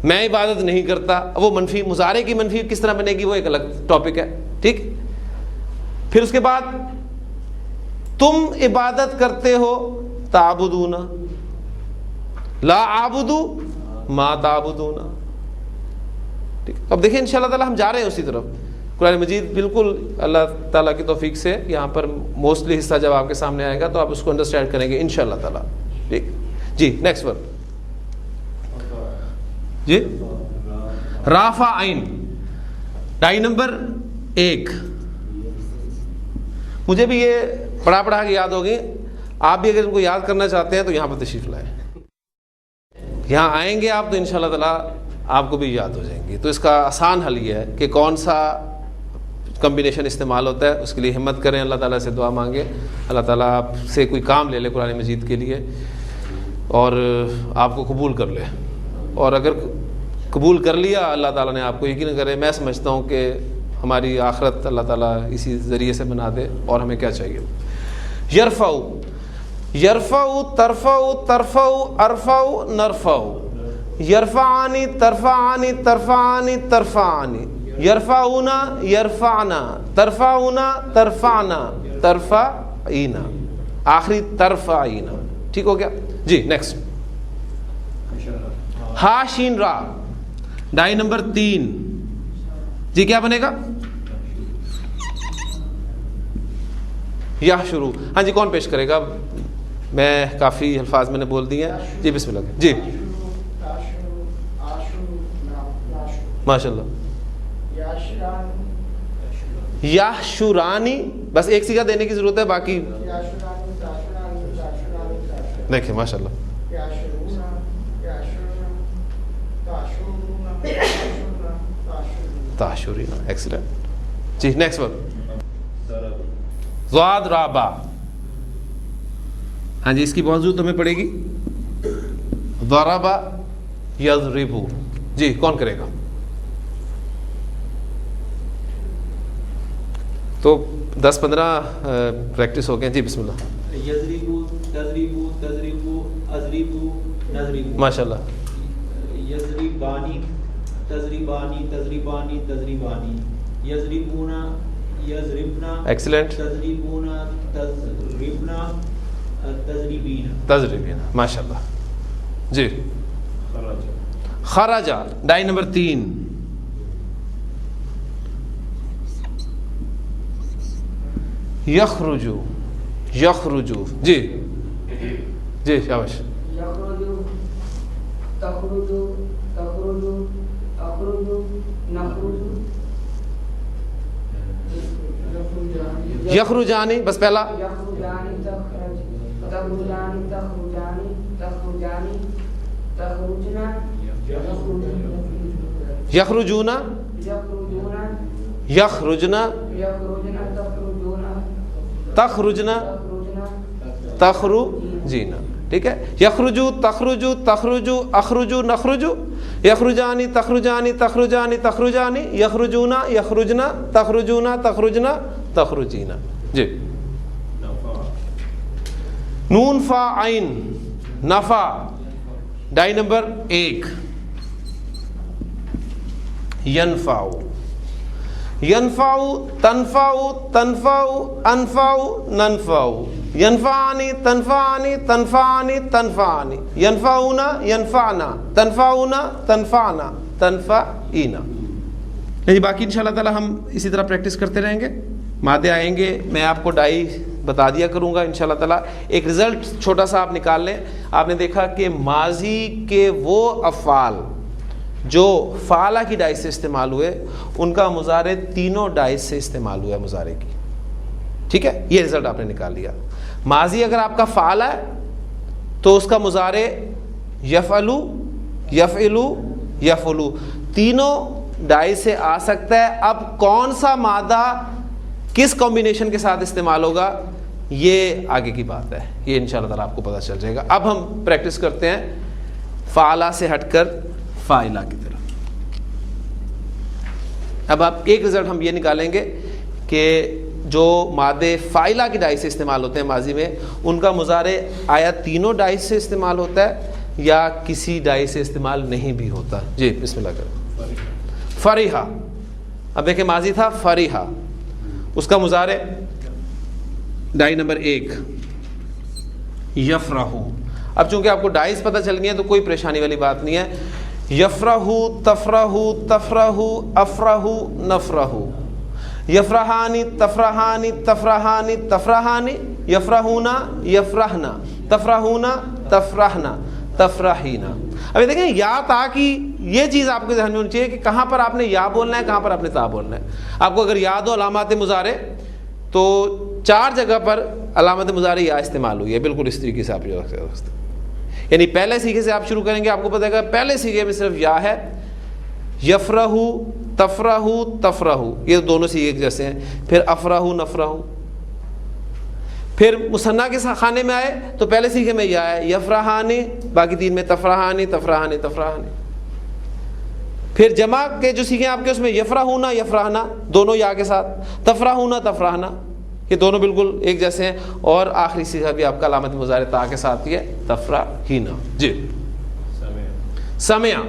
میں عبادت نہیں کرتا۔ وہ منفی، مضارع کی منفی کس طرح بنے گی وہ ایک الگ ٹاپک ہے، ٹھیک؟ پھر اس کے بعد تم عبادت کرتے ہو، تعبدون، لا اعبدو ما تعبدون، ٹھیک؟ اب دیکھیں انشاءاللہ تعالیٰ ہم جا رہے ہیں اسی طرف۔ قرآن مجید بالکل اللہ تعالیٰ کی توفیق سے یہاں پر موسٹلی حصہ جب آپ کے سامنے آئے گا تو آپ اس کو انڈرسٹینڈ کریں گے انشاءاللہ تعالیٰ، ٹھیک؟ جی نیکسٹ ورڈ، جی رافع عین، ڈائی نمبر 1۔ مجھے بھی یہ پڑھا کے یاد ہوگی، آپ بھی اگر ان کو یاد کرنا چاہتے ہیں تو یہاں پر تشریف لائیں، یہاں آئیں گے آپ تو انشاءاللہ تعالیٰ آپ کو بھی یاد ہو جائیں گی۔ تو اس کا آسان حل یہ ہے کہ کون سا کمبینیشن استعمال ہوتا ہے، اس کے لیے ہمت کریں، اللہ تعالیٰ سے دعا مانگیں، اللہ تعالیٰ آپ سے کوئی کام لے لے قرآن مجید کے لیے اور آپ کو قبول کر لے، اور اگر قبول کر لیا اللہ تعالیٰ نے آپ کو، یقین کرے میں سمجھتا ہوں کہ ہماری آخرت اللہ تعالیٰ اسی ذریعے سے بنا دے، اور ہمیں کیا چاہیے؟ یرفع، یرفع ترفع ترفع ارفع نرفع، یرفعانی ترفعانی ترفعانی ترفعانی، یرفعون یرفعنا ترفعون ترفعنا ترفعینا، آخری ترفعینا، ٹھیک ہو گیا؟ جی نیکسٹ، ہا شین را، ڈائی نمبر 3۔ جی کیا بنے گا؟ یا شروع، ہاں جی کون پیش کرے گا؟ میں کافی الفاظ میں نے بول دیے ہیں، جی بسم اللہ۔ جی ماشاء اللہ، یا شورانی، بس ایک سیگا دینے کی ضرورت ہے، باقی دیکھیں ماشاء اللہ۔ تحشرین. ایکسلنٹ. جی نیکسٹ ورڈ ضاد را با. ہاں جی اس کی موضوع تمہیں پڑے گی ضرب یضرب. جی کون کرے گا؟ تو 10-15 پریکٹس ہو گئے. جی بسم اللہ. یضربو تضربو تضربو اضربو نضربو. ماشاء اللہ. یضربانی تضربانی تضربانی تضربانی. یضربونا یضربنا. ایکسلنٹ. تضربونا تضربنا تضربین. تضربین. ماشاء اللہ. جی خرج. ڈائی نمبر 3. یخرجو. یخرجو. جی جی شاباش. یخرجو تخرجو تخرجو اخرجو نخرجو. یخرجانی بس پہلا. یخرجانی تخرج تخرجانی تخرجانی تخرجانی تخرجنا. یخرجونا. یخرجونا یخرجنا. یخرجنا تخرجونا تخرجنا. تخرجینا. ٹھیک ہے. یخرجو تخرجو تخرجو اخرجو نخرجو. یخرجانی تخرجانی تخرجانی تخرجانی. یخرجونا یخرجنا تخرجونا تخرجنا تخرجینا. جی نون فا عین نفع. ڈائی نمبر 1. ینفع. ینفع تنفع تنفع انفع ننفع. ینفعانی تنفعانی تنفعانی تنفعانی. ینفعونا ینفعنا تنفعونا تنفعنا تنفعینا. نہیں باقی انشاءاللہ تعالی ہم اسی طرح پریکٹس کرتے رہیں گے. مادے آئیں گے میں آپ کو ڈائی بتا دیا کروں گا انشاءاللہ تعالی. ایک رزلٹ چھوٹا سا آپ نکال لیں. آپ نے دیکھا کہ ماضی کے وہ افعال جو فعلہ کی ڈائی سے استعمال ہوئے ان کا مضارع تینوں ڈائی سے استعمال ہوا ہے مضارع کی. ٹھیک ہے. یہ رزلٹ آپ نے نکال لیا. ماضی اگر آپ کا فعل ہے تو اس کا مضارع یفعلو یفعلو یفعلو تینوں ڈائی سے آ سکتا ہے. اب کون سا مادہ کس کمبینیشن کے ساتھ استعمال ہوگا یہ آگے کی بات ہے. یہ انشاءاللہ تعالیٰ آپ کو پتہ چل جائے گا. اب ہم پریکٹس کرتے ہیں فعلہ سے ہٹ کر فاعلہ کی طرف. اب آپ ایک رزلٹ ہم یہ نکالیں گے کہ جو مادے فاعلہ کی ڈائی سے استعمال ہوتے ہیں ماضی میں ان کا مضارع آیا تینوں ڈائی سے استعمال ہوتا ہے یا کسی ڈائی سے استعمال نہیں بھی ہوتا. جی بسم اللہ کریں. فریحہ. اب دیکھیں ماضی تھا فریحہ. اس کا مضارع ڈائی نمبر 1 یفرحو. اب چونکہ آپ کو ڈائز پتہ چل گئی ہیں تو کوئی پریشانی والی بات نہیں ہے. یفرحو تفرحو تفرحو افرحو نفرحو. یفرحانی تفرحانی تفرحانی تفرحانی. یفرحونا یفرحنا تفرحونا تفرحنا تفرحینا. ابھی دیکھیں یا تا کی یہ چیز آپ کے ذہن میں ہونی چاہیے کہ کہاں پر آپ نے یا بولنا ہے کہاں پر آپ نے تا بولنا ہے. آپ کو اگر یاد ہو علامات مضارع تو 4 جگہ پر علامت مضارع یا استعمال ہوئی ہے. بالکل اس طریقے سے آپ جو رکھ سکتے ہیں. یعنی پہلے سیغے سے آپ شروع کریں گے آپ کو پتہ ہے کہ پہلے سیغے میں صرف یا ہے. یفرحو تفرحو تفرحو یہ دونوں سیغے جیسے ہیں. پھر افرحو نفرحو. پھر مثنیٰ کے خانے میں آئے تو پہلے سیغے میں یا ہے یفرحانی. باقی 3 میں تفرحانی تفرحانی تفرحانی. پھر جمع کے جو سیغے آپ کے اس میں یفرحونا یفرحنا دونوں یا کے ساتھ. تفرحونا تفرحنا یہ دونوں بالکل ایک جیسے ہیں. اور آخری سیغہ بھی آپ کا علامت مضارع تا کے ساتھ ہی ہے تفرحینا. جی سمع.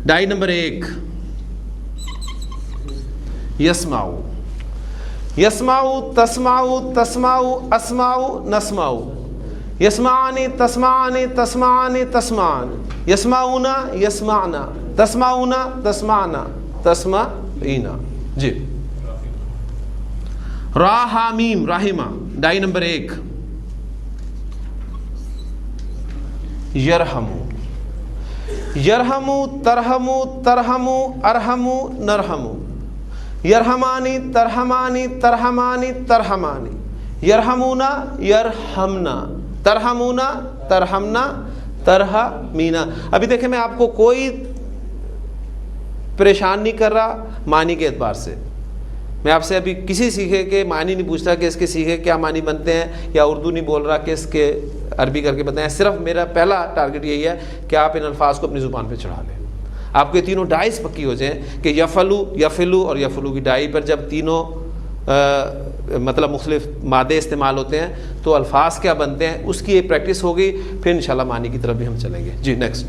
ڈائی نمبر 1 یسمعو. یسمعو تسمعو تسمعو اسمعو نسمعو. یسمعانی تسمعانی تسمعانی تسمعان. یسمعونا یسمعنا تسمعونا تسمعنا تسمعینا. جی راحمیم راحمہ. ڈائی نمبر 1 یرحمو. یرحمو ترحمو ترحمو ارحمو نرحمو. یرحمانی ترحمانی ترحمانی ترحمانی. یرحمونا یرحمنا ترحمونا ترحمنا ترحمینا. ابھی دیکھیں میں آپ کو کوئی پریشان نہیں کر رہا معنی کے اعتبار سے. میں آپ سے ابھی کسی سیکھے کے معنی نہیں پوچھتا کہ اس کے سیکھے کیا معنی بنتے ہیں, یا اردو نہیں بول رہا کہ اس کے عربی کر کے بتائیں. صرف میرا پہلا ٹارگٹ یہی ہے کہ آپ ان الفاظ کو اپنی زبان پہ چڑھا لیں. آپ کے تینوں ڈائز پکی ہو جائیں کہ یفلو, یفلو اور یفلو کی ڈائی پر جب تینوں مطلب مختلف مادے استعمال ہوتے ہیں تو الفاظ کیا بنتے ہیں, اس کی ایک پریکٹس ہوگی, پھر انشاءاللہ معنی کی طرف بھی ہم چلیں گے. جی نیکسٹ.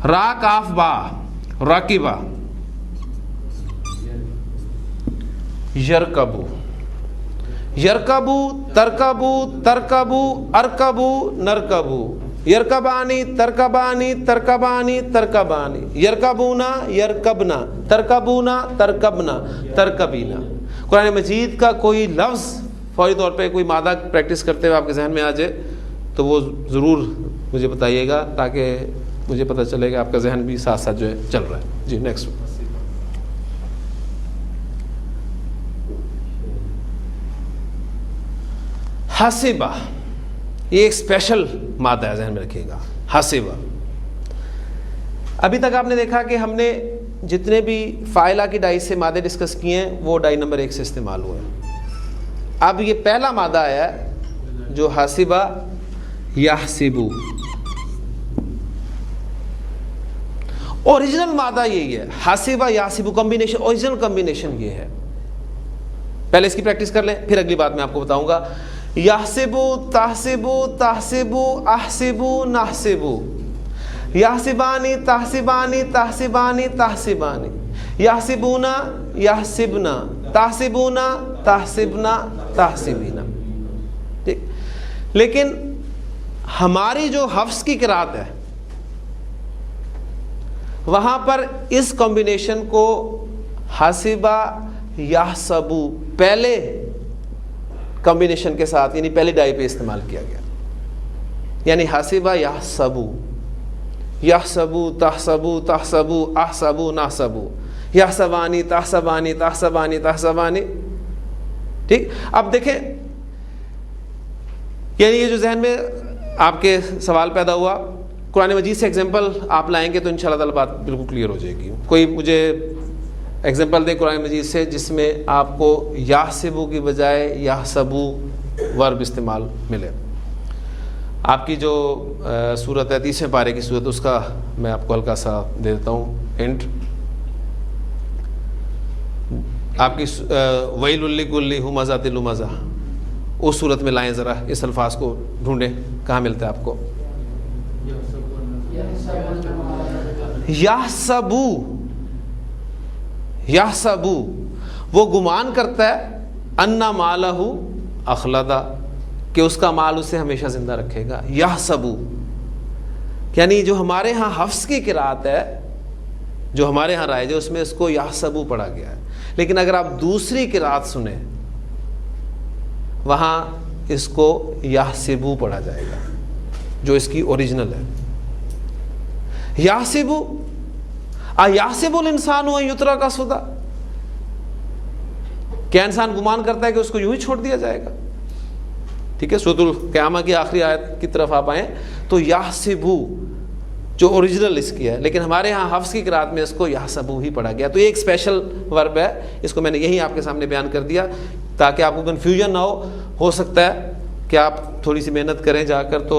را کاف با, راکبہ, یرکبو, یرکبو, ترکبو, ترکبو, ارکبو, نرکبو, یرکبانی, ترکبانی, ترکبانی, ترکبانی, یرکبونا, یرکبنا, ترکبونا, ترکبنا, ترکبینا. قرآن مجید کا کوئی لفظ فوری طور پہ کوئی مادہ پریکٹس کرتے ہوئے آپ کے ذہن میں آ جائے تو وہ ضرور مجھے بتائیے گا, تاکہ مجھے پتہ چلے گا آپ کا ذہن بھی ساتھ ساتھ جو ہے چل رہا ہے. جی نیکسٹ. حسبہ, یہ ایک اسپیشل مادہ ہے, ذہن میں رکھیے گا. حسبہ, ابھی تک آپ نے دیکھا کہ ہم نے جتنے بھی فاعلہ کی ڈائی سے مادے ڈسکس کیے ہیں وہ ڈائی نمبر 1 سے استعمال ہوئے ہیں. اب یہ پہلا مادہ آیا ہے جو حسبہ یحسبو. اوریجنل مادہ یہی ہے, حسبہ یحسبو کمبینیشن, اوریجنل کمبینیشن یہ ہے. پہلے اس کی پریکٹس کر لیں, پھر اگلی بات میں آپ کو بتاؤں گا. یحسبو, تحسبو, تحسبو, احسبو, نحسبو, یحسبانی, تحسبانی, تحسبانی, تحسبانی, یحسبونا, یحسبنا, تحسبونا, تحسبنا, تحسبینا. ٹھیک, لیکن ہماری جو حفظ کی قرات ہے وہاں پر اس کمبینیشن کو حسبہ یحسبو پہلے کمبینیشن کے ساتھ, یعنی پہلی ڈائی پہ استعمال کیا گیا. یعنی حسبہ یحسبو, یحسبو, تحسبو, تحسبو, احسبو, نحسبو, یحسبانی, تحسبانی, تحسبانی, تحسبانی. ٹھیک, اب دیکھیں یعنی یہ جو ذہن میں آپ کے سوال پیدا ہوا, قرآن مجید سے ایگزامپل آپ لائیں گے تو انشاءاللہ تعالی بات بالکل کلیئر ہو جائے گی. کوئی مجھے ایگزامپل دیں قرآن مجید سے جس میں آپ کو یحسبو کی بجائے یحسبو ورب استعمال ملے. آپ کی جو صورت ہے 30ویں پارے کی صورت, اس کا میں آپ کو ہلکا سا دے دیتا ہوں ہنٹ. آپ کی ویل لکل ہمزہ لمزہ, اس صورت میں لائیں, ذرا اس الفاظ کو ڈھونڈیں کہاں ملتا ہے آپ کو. یحسبو, یحسبو وہ گمان کرتا ہے انا مالہ اخلدا, کہ اس کا مال اسے ہمیشہ زندہ رکھے گا. یحسبو یعنی جو ہمارے ہاں حفظ کی قرات ہے, جو ہمارے ہاں رائج ہے, اس میں اس کو یحسبو پڑھا گیا ہے. لیکن اگر آپ دوسری قرات سنیں وہاں اس کو یحسبو پڑھا جائے گا, جو اس کی اوریجنل ہے. یحسبو, ایحسب الانسان ان یترک سدی, کیا انسان گمان کرتا ہے کہ اس کو یوں ہی چھوڑ دیا جائے گا. ٹھیک ہے, سورۃ القیامہ کی آخری آیت کی طرف آپ آئیں تو یحسبو جو اوریجنل اس کی ہے, لیکن ہمارے ہاں حفظ کی قرات میں اس کو یحسبو ہی پڑھا گیا. تو یہ ایک اسپیشل ورب ہے, اس کو میں نے یہی آپ کے سامنے بیان کر دیا تاکہ آپ کو کنفیوژن نہ ہو سکتا ہے کہ آپ تھوڑی سی محنت کریں جا کر تو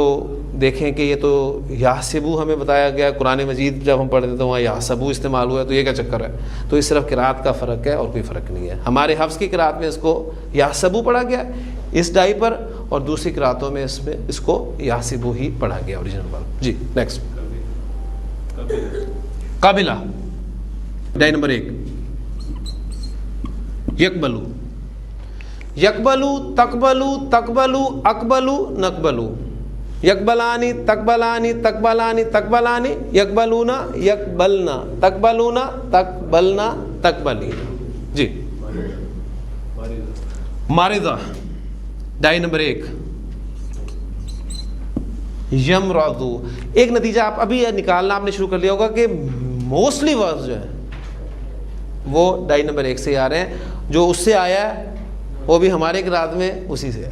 دیکھیں کہ یہ تو یحسبو ہمیں بتایا گیا, قرآن مجید جب ہم پڑھتے تو وہاں یحسبو استعمال ہوا ہے, تو یہ کیا چکر ہے. تو یہ صرف قرات کا فرق ہے اور کوئی فرق نہیں ہے. ہمارے حفظ کی قرات میں اس کو یحسبو پڑھا گیا اس ڈائی پر, اور دوسری قراتوں میں اس کو یحسبو ہی پڑھا گیا اوریجنل ورب. جی نیکسٹ. قابلہ ڈائی نمبر 1. یقبلو, یقبلو, تقبلو, تقبلو, اقبلو, نقبلو, یقبلانی, تقبلانی, تقبلانی, تقبلانی, یقبلونا, یقبلنا, تقبلونا, تقبلنا, تقبلینا. جی مارضہ ڈائی نمبر 1. یمرضو, ایک نتیجہ آپ ابھی نکالنا آپ نے شروع کر لیا ہوگا کہ موسٹلی ورڈز جو ہیں وہ ڈائی نمبر 1 سے آ رہے ہیں. جو اس سے آیا ہے وہ بھی ہمارے قرات میں اسی سے ہے.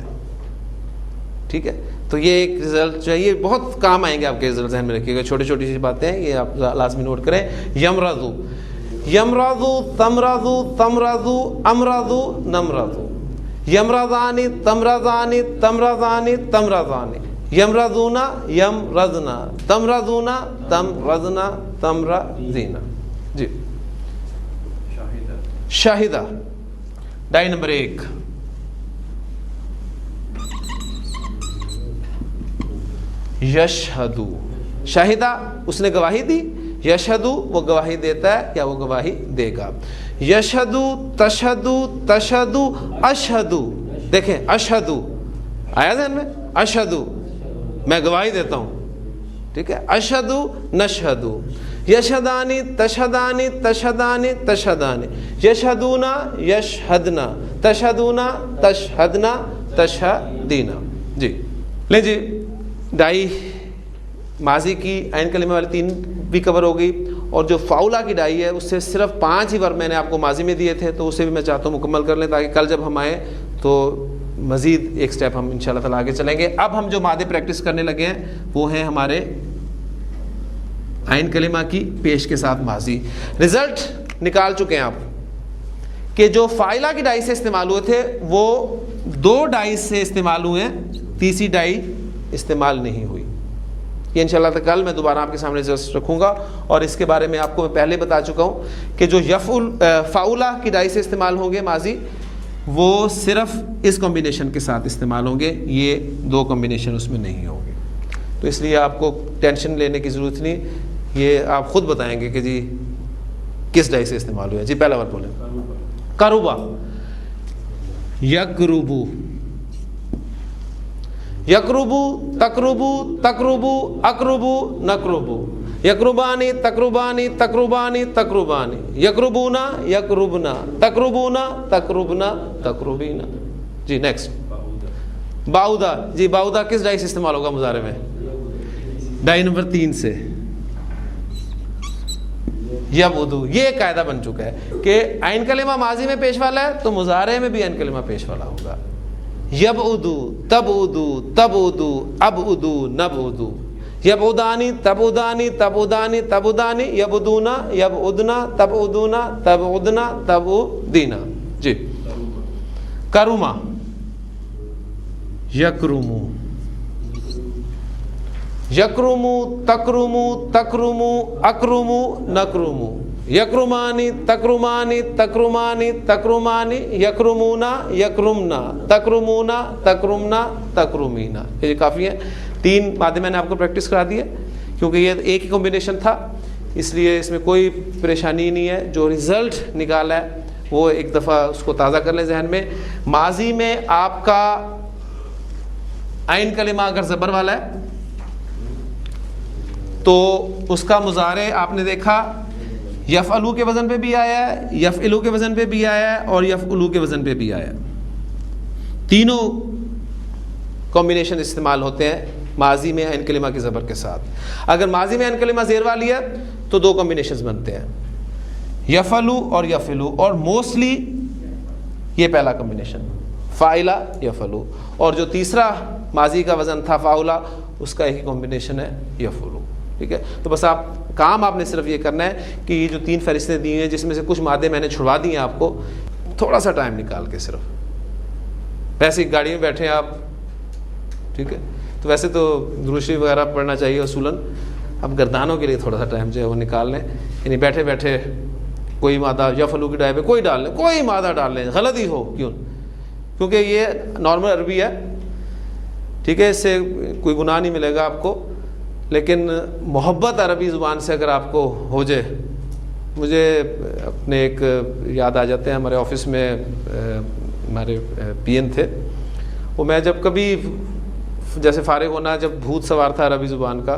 ٹھیک ہے, تو یہ ایک رزلٹ جو ہے یہ بہت کام آئیں گے آپ کے رزلٹ ذہن میں رکھیے گا. چھوٹی چھوٹی سی باتیں ہیں یہ آپ لازمی نوٹ کریں. یمرضو یمرضو تمرضو تمرضو امرضو نمرضو یمرضانی تمرضانی تمرضانی تمرضانی یمرضونا یمرضنا تمرضونا تمرضنا تمرضینا. جی شاہدہ ڈائی نمبر 1. یشہدو شاہدہ اس نے گواہی دی. یشہدو وہ گواہی دیتا ہے یا وہ گواہی دے گا. یشہدو تشہدو تشہدو اشہدو. دیکھیں اشہدو آیا ذہن میں. اشہدو میں گواہی دیتا ہوں, ٹھیک ہے. اشہدو نشہدو. یشہدانی تشہدانی تشہدانی تشہدانی. یشہدونا یشہدنا تشہدونا تشہدنا تشہدینا. جی لیں جی ڈائی ماضی کی عین کلمہ والی 3 بھی کور ہو گئی, اور جو فاؤلہ کی ڈائی ہے اس سے صرف 5 ہی ورب میں نے آپ کو ماضی میں دیے تھے, تو اسے بھی میں چاہتا ہوں مکمل کر لیں تاکہ کل جب ہم آئیں تو مزید ایک سٹیپ ہم انشاءاللہ تعالیٰ آگے چلیں گے. اب ہم جو مادے پریکٹس کرنے لگے ہیں وہ ہیں ہمارے عین کلمہ کی پیش کے ساتھ ماضی. رزلٹ نکال چکے ہیں آپ کہ جو فاعلہ کی ڈائی سے استعمال ہوئے تھے وہ 2 ڈائی سے استعمال ہوئے ہیں, تیسری ڈائی استعمال نہیں ہوئی. یہ انشاءاللہ کل میں دوبارہ آپ کے سامنے رزلٹ رکھوں گا, اور اس کے بارے میں آپ کو میں پہلے بتا چکا ہوں کہ جو فاؤلہ کی ڈائی سے استعمال ہوں گے ماضی وہ صرف اس کمبینیشن کے ساتھ استعمال ہوں گے, یہ 2 کمبینیشن اس میں نہیں ہوں گے. تو اس لیے آپ کو ٹینشن لینے کی ضرورت نہیں, یہ آپ خود بتائیں گے کہ جی کس ڈائی سے استعمال ہوا ہے. جی پہلا ورڈ بولیں. قربا یقربو یقربو تقربو تقربو اقربو نقربو یقربانی تقربانی تقربانی تقربانی یقربونا یقربنا تقربونا تقربنا تقربینا. جی نیکسٹ باؤدا. جی باؤدا کس ڈائی سے استعمال ہوگا مضارع میں؟ ڈائی نمبر 3 سے. یبعدو یہ قاعدہ بن چکا ہے کہ عین کلمہ ماضی میں پیش والا ہے تو مضارع میں بھی عین کلمہ پیش والا ہوگا. یبعدو تبعدو تبعدو ابعدو نبعدو یبعدانی تبعدانی تبعدانی تبعدانی یبعدونا یبعدنا تبعدونا تبعدنا تبعدینا. جی کرما یکرمو یکرمو تکرمو تکرمو اکرمو نکرمو یکرمانی تکرمانی تکرمانی تکرمانی یکرمونا یکرمنا تکرمونا تکرمنا تکرمینا. یہ کافی ہے. 3 مادے میں نے آپ کو پریکٹس کرا دی ہے کیونکہ یہ ایک ہی کمبینیشن تھا, اس لیے اس میں کوئی پریشانی نہیں ہے. جو رزلٹ نکالا ہے وہ ایک دفعہ اس کو تازہ کر لیں ذہن میں. ماضی میں آپ کا عین کلمہ اگر زبر والا ہے تو اس کا مضارع آپ نے دیکھا یفعلو کے وزن پہ بھی آیا ہے, یفعلو کے وزن پہ بھی آیا ہے, اور یفعلو کے وزن پہ بھی آیا ہے. تینوں کمبینیشن استعمال ہوتے ہیں ماضی میں عین کلمہ کی زبر کے ساتھ. اگر ماضی میں عین کلمہ زیر والی ہے تو 2 کمبینیشنز بنتے ہیں, یفعلو اور یفعلو, اور موسٹلی یہ پہلا کمبینیشن فاعلہ یفعلو, اور جو تیسرا ماضی کا وزن تھا فاعلہ اس کا ایک ہی کمبینیشن ہے یفعلو. ٹھیک ہے. تو بس آپ نے صرف یہ کرنا ہے کہ یہ جو 3 فہرستیں دی ہیں جس میں سے کچھ مادے میں نے چھڑوا دی ہیں آپ کو, تھوڑا سا ٹائم نکال کے صرف, ویسے ہی گاڑی میں بیٹھے ہیں آپ, ٹھیک ہے, تو ویسے تو درود شریف وغیرہ پڑھنا چاہیے اصولاً, اب گردانوں کے لیے تھوڑا سا ٹائم جو ہے وہ نکال لیں. یعنی بیٹھے بیٹھے کوئی مادہ یفعلو کی ڈائی پہ کوئی ڈال لیں, کوئی مادہ ڈال لیں, غلط ہی ہو کیوں, کیونکہ یہ نارمل عربی ہے, ٹھیک ہے, اس سے کوئی گناہ نہیں ملے گا آپ کو. لیکن محبت عربی زبان سے اگر آپ کو ہو جائے, مجھے اپنے ایک یاد آ جاتے ہیں, ہمارے آفس میں ہمارے پی این تھے, وہ میں جب کبھی جیسے فارغ ہونا, جب بھوت سوار تھا عربی زبان کا,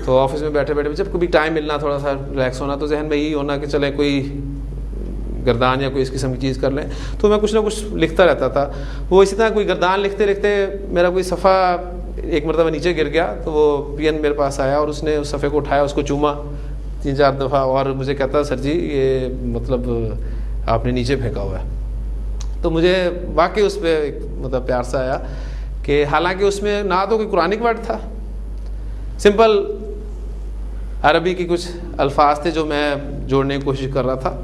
تو آفس میں بیٹھے بیٹھے جب کبھی ٹائم ملنا تھوڑا سا ریلیکس ہونا, تو ذہن میں یہی ہونا کہ چلیں کوئی گردان یا کوئی اس قسم کی چیز کر لیں. تو میں کچھ نہ کچھ لکھتا رہتا تھا. وہ اسی طرح کوئی گردان لکھتے لکھتے میرا کوئی صفحہ ایک مرتبہ نیچے گر گیا, تو وہ پی این میرے پاس آیا اور اس نے اس صفحے کو اٹھایا, اس کو چوما 3-4 دفعہ, اور مجھے کہتا سر جی یہ مطلب آپ نے نیچے پھینکا ہوا ہے. تو مجھے واقعی اس پہ ایک مطلب پیار سا آیا کہ حالانکہ اس میں نہ تو کوئی قرآنک ورڈ تھا، سمپل عربی کی کچھ الفاظ تھے جو میں جوڑنے کی کوشش کر رہا تھا،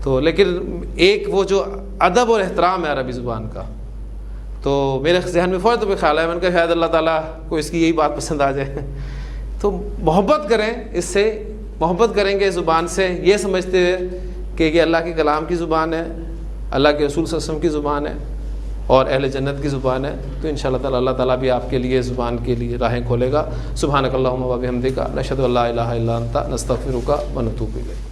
تو لیکن ایک وہ جو ادب اور احترام ہے عربی زبان کا، تو میرے ذہن میں فوراً تو خیال ہے، میں نے کہا شاید اللہ تعالیٰ کو اس کی یہی بات پسند آ جائے. تو محبت کریں، اس سے محبت کریں گے زبان سے، یہ سمجھتے ہوئے کہ یہ اللہ کے کلام کی زبان ہے، اللہ کے رسول صلی اللہ علیہ وسلم کی زبان ہے اور اہل جنت کی زبان ہے، تو انشاءاللہ تعالی اللہ تعالیٰ بھی آپ کے لیے زبان کے لیے راہیں کھولے گا. سبحانک اللہم و بحمدک، نشہد ان لا الہ الا انت، نستغفرک و نتوب الیک.